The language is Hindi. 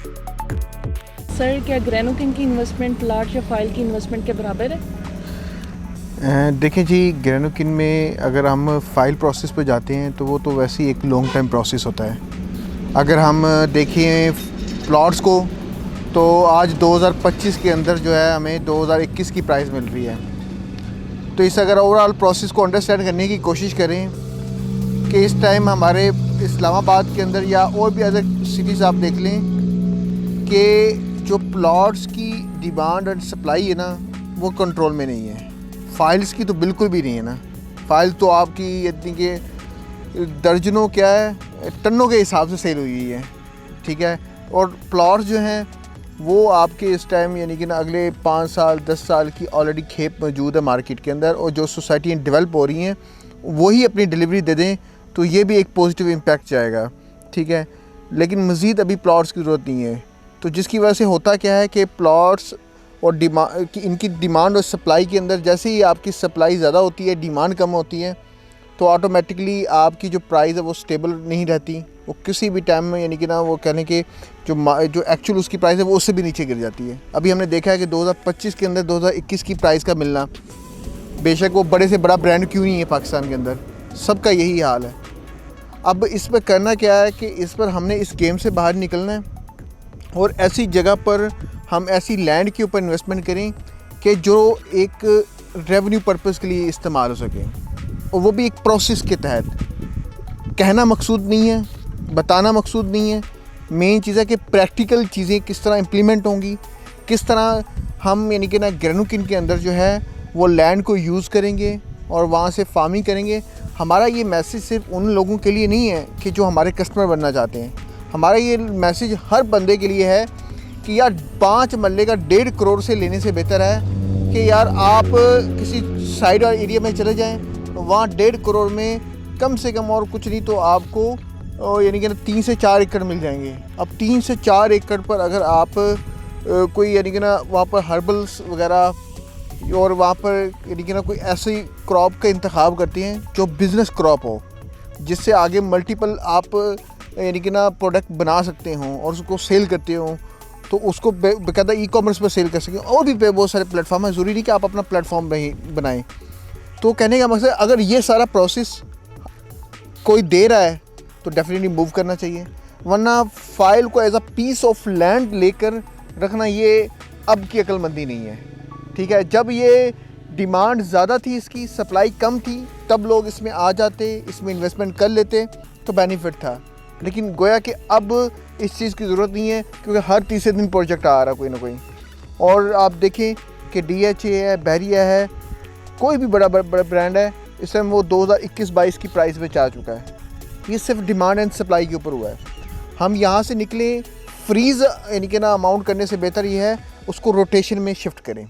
सर क्या ग्रेनुकिन की इन्वेस्टमेंट लार्ज या फाइल की इन्वेस्टमेंट के बराबर है? देखें जी, ग्रेनुकिन में अगर हम फ़ाइल प्रोसेस पे जाते हैं तो वो तो वैसे ही एक लॉन्ग टाइम प्रोसेस होता है। अगर हम देखें प्लॉट्स को तो आज 2025 के अंदर जो है हमें 2021 की प्राइस मिल रही है। तो इस अगर ओवरऑल प्रोसेस को अंडरस्टैंड करने की कोशिश करें कि इस टाइम हमारे इस्लामाबाद के अंदर या और भी अदर सिटीज़ आप देख लें कि जो प्लॉट्स की डिमांड और सप्लाई है ना वो कंट्रोल में नहीं है। फ़ाइल्स की तो बिल्कुल भी नहीं है ना। फ़ाइल तो आपकी इतनी के दर्जनों क्या है टनों के हिसाब से सेल हुई है, ठीक है। और प्लॉट्स जो हैं वो आपके इस टाइम यानी कि ना अगले 5 साल 10 साल की ऑलरेडी खेप मौजूद है मार्केट के अंदर, और जो सोसाइटी डेवलप हो रही हैं वही अपनी डिलीवरी दे दें तो ये भी एक पॉजिटिव इम्पैक्ट जाएगा, ठीक है। लेकिन मज़ीद अभी प्लॉट्स की ज़रूरत नहीं है। तो जिसकी वजह से होता क्या है कि प्लॉट्स और इनकी डिमांड और सप्लाई के अंदर जैसे ही आपकी सप्लाई ज़्यादा होती है, डिमांड कम होती है, तो ऑटोमेटिकली आपकी जो प्राइस है वो स्टेबल नहीं रहती। वो किसी भी टाइम में यानी कि ना वो कहने के जो एक्चुअल उसकी प्राइस है वो उससे भी नीचे गिर जाती है। अभी हमने देखा है कि 2025 के अंदर 2021 की प्राइस का मिलना, बेशक वो बड़े से बड़ा ब्रांड क्यों नहीं है पाकिस्तान के अंदर, सबका यही हाल है। अब इस पर करना क्या है कि इस पर हमने इस गेम से बाहर निकलना है और ऐसी जगह पर हम ऐसी लैंड के ऊपर इन्वेस्टमेंट करें कि जो एक रेवेन्यू पर्पस के लिए इस्तेमाल हो सके, और वो भी एक प्रोसेस के तहत। कहना मकसूद नहीं है, बताना मकसूद नहीं है, मेन चीज़ है कि प्रैक्टिकल चीज़ें किस तरह इम्प्लीमेंट होंगी, किस तरह हम यानी कि ना ग्रेनुकिन के अंदर जो है वो लैंड को यूज़ करेंगे और वहाँ से फार्मिंग करेंगे। हमारा ये मैसेज सिर्फ उन लोगों के लिए नहीं है कि जो हमारे कस्टमर बनना चाहते हैं। हमारा ये मैसेज हर बंदे के लिए है कि यार 5 मरले का 1.5 करोड़ से लेने से बेहतर है कि यार आप किसी साइड और एरिया में चले जाएं, वहाँ 1.5 करोड़ में कम से कम और कुछ नहीं तो आपको यानी कि 3 से 4 एकड़ मिल जाएंगे। अब 3 से 4 एकड़ पर अगर आप कोई यानी कि ना वहाँ पर हर्बल्स वगैरह और वहाँ पर यानी कि ना कोई ऐसी क्रॉप का इंतखाब करते हैं जो बिज़नेस क्रॉप हो, जिससे आगे मल्टीपल आप यानी कि ना प्रोडक्ट बना सकते हों और उसको सेल करते हों, तो उसको बाकायदा ई-कॉमर्स पर सेल कर सकें। और भी बहुत सारे प्लेटफॉर्म है, ज़रूरी नहीं कि आप अपना प्लेटफॉर्म बनाएं। तो कहने का मकसद अगर ये सारा प्रोसेस कोई दे रहा है तो डेफिनेटली मूव करना चाहिए, वरना फ़ाइल को as a piece of land लेकर रखना ये अब की अक्लमंदी नहीं है, ठीक है। जब ये डिमांड ज़्यादा थी, इसकी सप्लाई कम थी, तब लोग इसमें आ जाते, इसमें इन्वेस्टमेंट कर लेते तो बेनिफिट था। लेकिन गोया कि अब इस चीज़ की ज़रूरत नहीं है क्योंकि हर तीसरे दिन प्रोजेक्ट आ रहा कोई ना कोई। और आप देखें कि DHA है, बैरिया है, कोई भी बड़ा ब्रांड है, इस टाइम वो 2021-22 की प्राइस पे आ चुका है। ये सिर्फ डिमांड एंड सप्लाई के ऊपर हुआ है। हम यहाँ से निकलें, फ्रीज़ यानी कि ना अमाउंट करने से बेहतर ये है उसको रोटेशन में शिफ्ट करें।